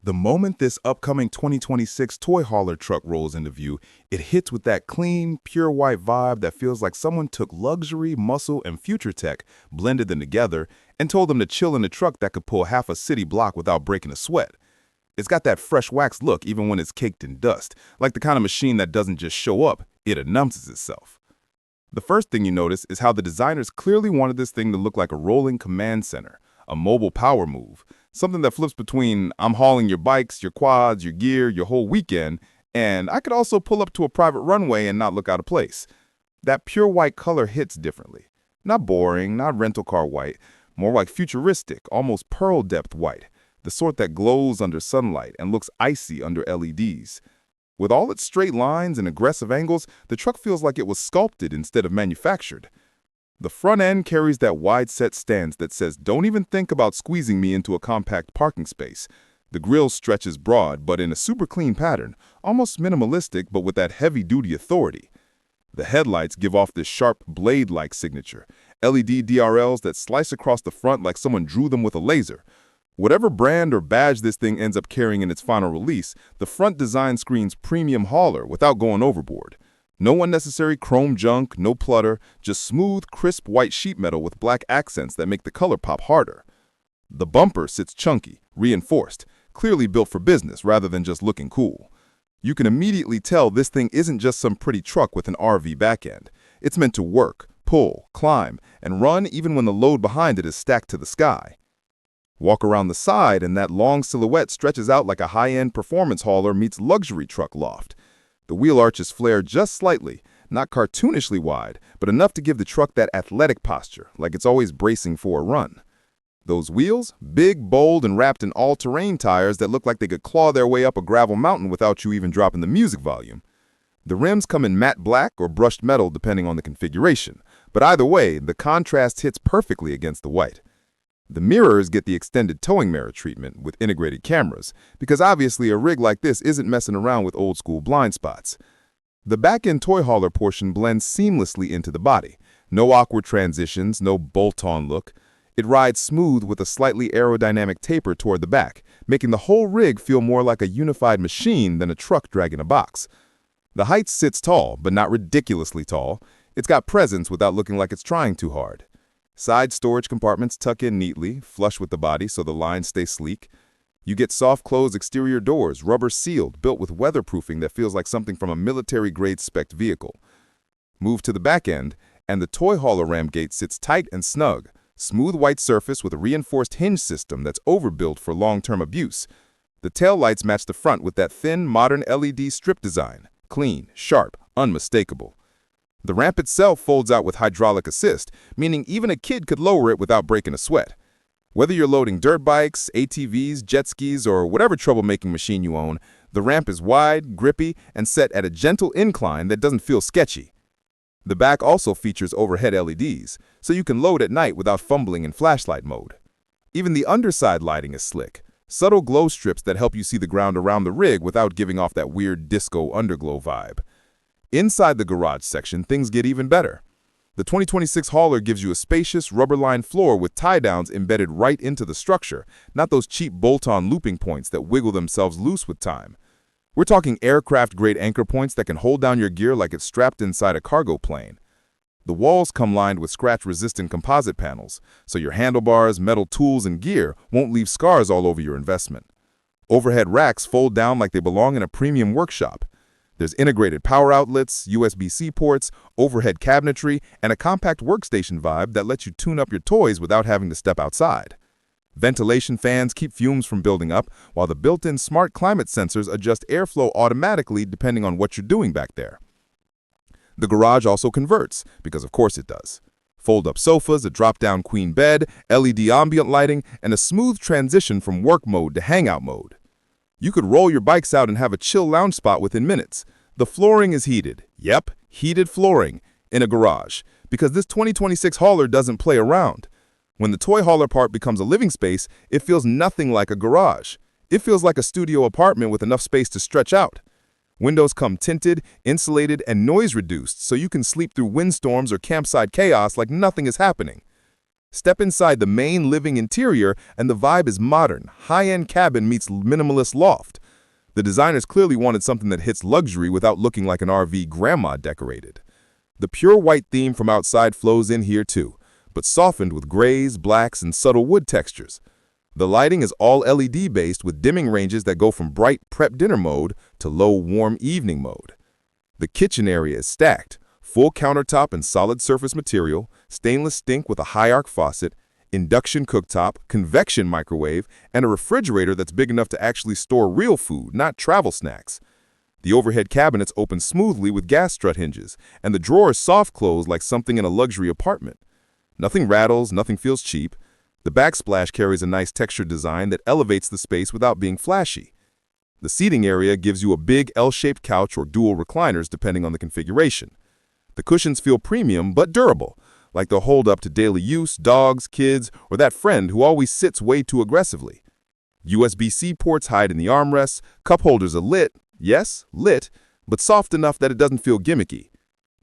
The moment this upcoming 2026 toy hauler truck rolls into view, it hits with that clean, pure white vibe that feels like someone took luxury, muscle, and future tech, blended them together, and told them to chill in a truck that could pull half a city block without breaking a sweat. It's got that fresh wax look even when it's caked in dust, like the kind of machine that doesn't just show up, it announces itself. The first thing you notice is how the designers clearly wanted this thing to look like a rolling command center, a mobile power move, something that flips between I'm hauling your bikes, your quads, your gear, your whole weekend, and I could also pull up to a private runway and not look out of place. That pure white color hits differently. Not boring, not rental car white, more like futuristic, almost pearl depth white, the sort that glows under sunlight and looks icy under LEDs. With all its straight lines and aggressive angles, the truck feels like it was sculpted instead of manufactured. The front end carries that wide-set stance that says, "Don't even think about squeezing me into a compact parking space." The grille stretches broad, but in a super clean pattern, almost minimalistic but with that heavy-duty authority. The headlights give off this sharp blade-like signature, LED DRLs that slice across the front like someone drew them with a laser. Whatever brand or badge this thing ends up carrying in its final release, the front design screams premium hauler without going overboard. No unnecessary chrome junk, no clutter, just smooth, crisp white sheet metal with black accents that make the color pop harder. The bumper sits chunky, reinforced, clearly built for business rather than just looking cool. You can immediately tell this thing isn't just some pretty truck with an RV backend. It's meant to work, pull, climb, and run even when the load behind it is stacked to the sky. Walk around the side and that long silhouette stretches out like a high-end performance hauler meets luxury truck loft. The wheel arches flare just slightly, not cartoonishly wide, but enough to give the truck that athletic posture, like it's always bracing for a run. Those wheels, big, bold, and wrapped in all-terrain tires that look like they could claw their way up a gravel mountain without you even dropping the music volume. The rims come in matte black or brushed metal depending on the configuration, but either way, the contrast hits perfectly against the white. The mirrors get the extended towing mirror treatment with integrated cameras, because obviously a rig like this isn't messing around with old-school blind spots. The back-end toy hauler portion blends seamlessly into the body. No awkward transitions, no bolt-on look. It rides smooth with a slightly aerodynamic taper toward the back, making the whole rig feel more like a unified machine than a truck dragging a box. The height sits tall, but not ridiculously tall. It's got presence without looking like it's trying too hard. Side storage compartments tuck in neatly, flush with the body so the lines stay sleek. You get soft-closed exterior doors, rubber-sealed, built with weatherproofing that feels like something from a military-grade spec vehicle. Move to the back end, and the toy hauler ram gate sits tight and snug. Smooth white surface with a reinforced hinge system that's overbuilt for long-term abuse. The taillights match the front with that thin, modern LED strip design. Clean, sharp, unmistakable. The ramp itself folds out with hydraulic assist, meaning even a kid could lower it without breaking a sweat. Whether you're loading dirt bikes, ATVs, jet skis, or whatever troublemaking machine you own, the ramp is wide, grippy, and set at a gentle incline that doesn't feel sketchy. The back also features overhead LEDs, so you can load at night without fumbling in flashlight mode. Even the underside lighting is slick, subtle glow strips that help you see the ground around the rig without giving off that weird disco underglow vibe. Inside the garage section, things get even better. The 2026 hauler gives you a spacious, rubber-lined floor with tie-downs embedded right into the structure, not those cheap bolt-on looping points that wiggle themselves loose with time. We're talking aircraft-grade anchor points that can hold down your gear like it's strapped inside a cargo plane. The walls come lined with scratch-resistant composite panels, so your handlebars, metal tools, and gear won't leave scars all over your investment. Overhead racks fold down like they belong in a premium workshop. There's integrated power outlets, USB-C ports, overhead cabinetry, and a compact workstation vibe that lets you tune up your toys without having to step outside. Ventilation fans keep fumes from building up, while the built-in smart climate sensors adjust airflow automatically depending on what you're doing back there. The garage also converts, because of course it does. Fold-up sofas, a drop-down queen bed, LED ambient lighting, and a smooth transition from work mode to hangout mode. You could roll your bikes out and have a chill lounge spot within minutes. The flooring is heated. Yep, heated flooring in a garage, because this 2026 hauler doesn't play around. When the toy hauler part becomes a living space, it feels nothing like a garage. It feels like a studio apartment with enough space to stretch out. Windows come tinted, insulated, and noise-reduced so you can sleep through windstorms or campsite chaos like nothing is happening. Step inside the main living interior and the vibe is modern. High-end cabin meets minimalist loft. The designers clearly wanted something that hits luxury without looking like an RV grandma decorated. The pure white theme from outside flows in here too, but softened with grays, blacks, and subtle wood textures. The lighting is all LED based with dimming ranges that go from bright prep dinner mode to low warm evening mode. The kitchen area is stacked, full countertop and solid surface material, stainless sink with a high arc faucet, induction cooktop, convection microwave, and a refrigerator that's big enough to actually store real food, not travel snacks. The overhead cabinets open smoothly with gas strut hinges, and the drawers soft close like something in a luxury apartment. Nothing rattles, nothing feels cheap. The backsplash carries a nice textured design that elevates the space without being flashy. The seating area gives you a big L-shaped couch or dual recliners depending on the configuration. The cushions feel premium but durable, like they'll hold up to daily use, dogs, kids, or that friend who always sits way too aggressively. USB-C ports hide in the armrests, cup holders are lit, yes, lit, but soft enough that it doesn't feel gimmicky.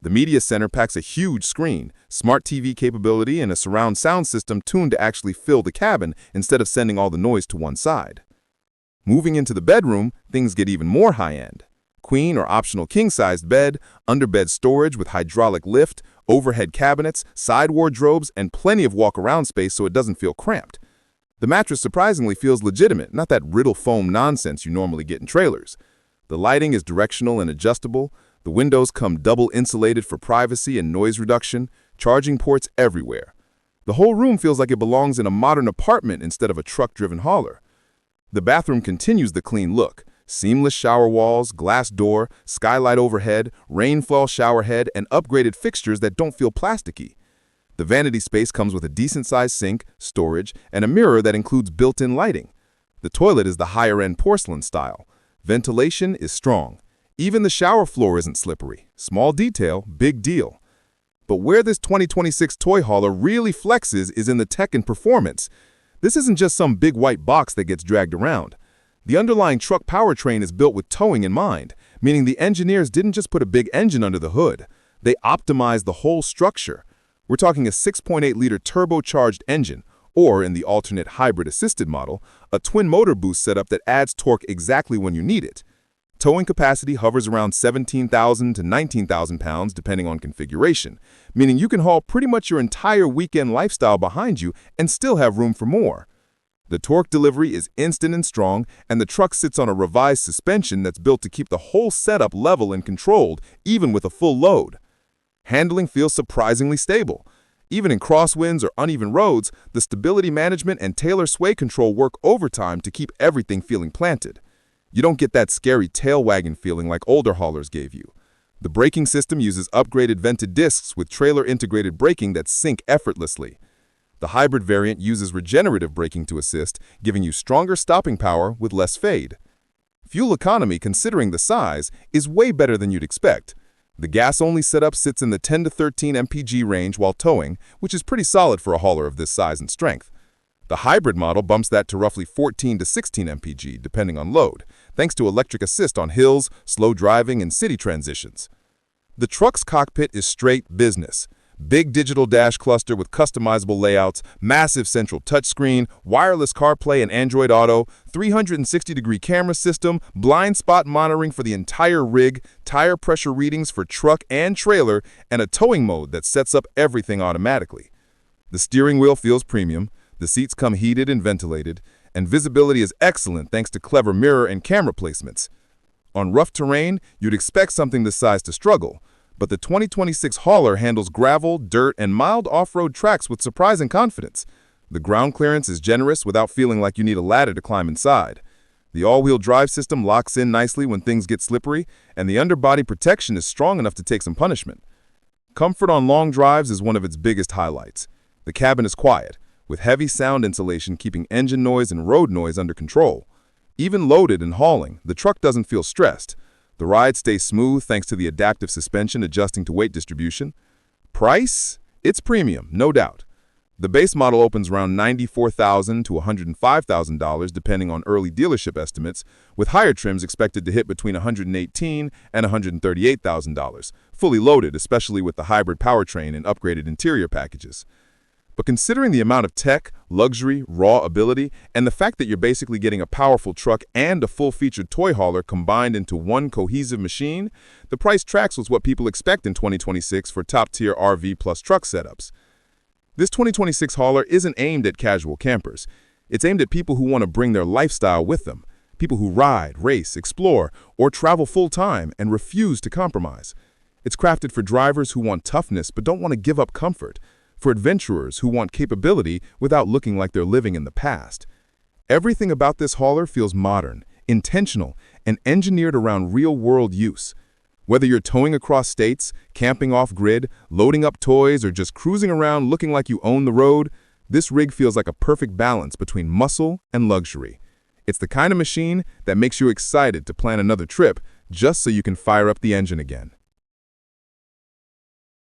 The media center packs a huge screen, smart TV capability, and a surround sound system tuned to actually fill the cabin instead of sending all the noise to one side. Moving into the bedroom, things get even more high-end. Queen or optional king-sized bed, underbed storage with hydraulic lift, overhead cabinets, side wardrobes, and plenty of walk-around space so it doesn't feel cramped. The mattress surprisingly feels legitimate, not that brittle foam nonsense you normally get in trailers. The lighting is directional and adjustable. The windows come double insulated for privacy and noise reduction, charging ports everywhere. The whole room feels like it belongs in a modern apartment instead of a truck-driven hauler. The bathroom continues the clean look. Seamless shower walls, glass door, skylight overhead, rainfall shower head, and upgraded fixtures that don't feel plasticky. The vanity space comes with a decent-sized sink, storage, and a mirror that includes built-in lighting. The toilet is the higher-end porcelain style. Ventilation is strong. Even the shower floor isn't slippery. Small detail, big deal. But where this 2026 toy hauler really flexes is in the tech and performance. This isn't just some big white box that gets dragged around. The underlying truck powertrain is built with towing in mind, meaning the engineers didn't just put a big engine under the hood. They optimized the whole structure. We're talking a 6.8-liter turbocharged engine, or in the alternate hybrid-assisted model, a twin-motor boost setup that adds torque exactly when you need it. Towing capacity hovers around 17,000 to 19,000 pounds depending on configuration, meaning you can haul pretty much your entire weekend lifestyle behind you and still have room for more. The torque delivery is instant and strong, and the truck sits on a revised suspension that's built to keep the whole setup level and controlled, even with a full load. Handling feels surprisingly stable. Even in crosswinds or uneven roads, the stability management and Taylor sway control work overtime to keep everything feeling planted. You don't get that scary tail wagging feeling like older haulers gave you. The braking system uses upgraded vented discs with trailer-integrated braking that sync effortlessly. The hybrid variant uses regenerative braking to assist, giving you stronger stopping power with less fade. Fuel economy, considering the size, is way better than you'd expect. The gas-only setup sits in the 10 to 13 mpg range while towing, which is pretty solid for a hauler of this size and strength. The hybrid model bumps that to roughly 14 to 16 mpg, depending on load, thanks to electric assist on hills, slow driving, and city transitions. The truck's cockpit is straight business. Big digital dash cluster with customizable layouts, massive central touchscreen, wireless CarPlay and Android Auto, 360-degree camera system, blind spot monitoring for the entire rig, tire pressure readings for truck and trailer, and a towing mode that sets up everything automatically. The steering wheel feels premium, the seats come heated and ventilated, and visibility is excellent thanks to clever mirror and camera placements. On rough terrain, you'd expect something this size to struggle, but the 2026 hauler handles gravel, dirt, and mild off-road tracks with surprising confidence. The ground clearance is generous without feeling like you need a ladder to climb inside. The all-wheel drive system locks in nicely when things get slippery, and the underbody protection is strong enough to take some punishment. Comfort on long drives is one of its biggest highlights. The cabin is quiet, with heavy sound insulation keeping engine noise and road noise under control. Even loaded and hauling, the truck doesn't feel stressed. The ride stays smooth thanks to the adaptive suspension adjusting to weight distribution. Price? It's premium, no doubt. The base model opens around $94,000 to $105,000 depending on early dealership estimates, with higher trims expected to hit between $118,000 and $138,000, fully loaded, especially with the hybrid powertrain and upgraded interior packages. But considering the amount of tech, luxury, raw ability, and the fact that you're basically getting a powerful truck and a full-featured toy hauler combined into one cohesive machine, the price tracks with what people expect in 2026 for top-tier RV plus truck setups. This 2026 hauler isn't aimed at casual campers. It's aimed at people who want to bring their lifestyle with them, people who ride, race, explore, or travel full-time and refuse to compromise. It's crafted for drivers who want toughness but don't want to give up comfort, for adventurers who want capability without looking like they're living in the past. Everything about this hauler feels modern, intentional, and engineered around real-world use. Whether you're towing across states, camping off-grid, loading up toys, or just cruising around looking like you own the road, this rig feels like a perfect balance between muscle and luxury. It's the kind of machine that makes you excited to plan another trip just so you can fire up the engine again.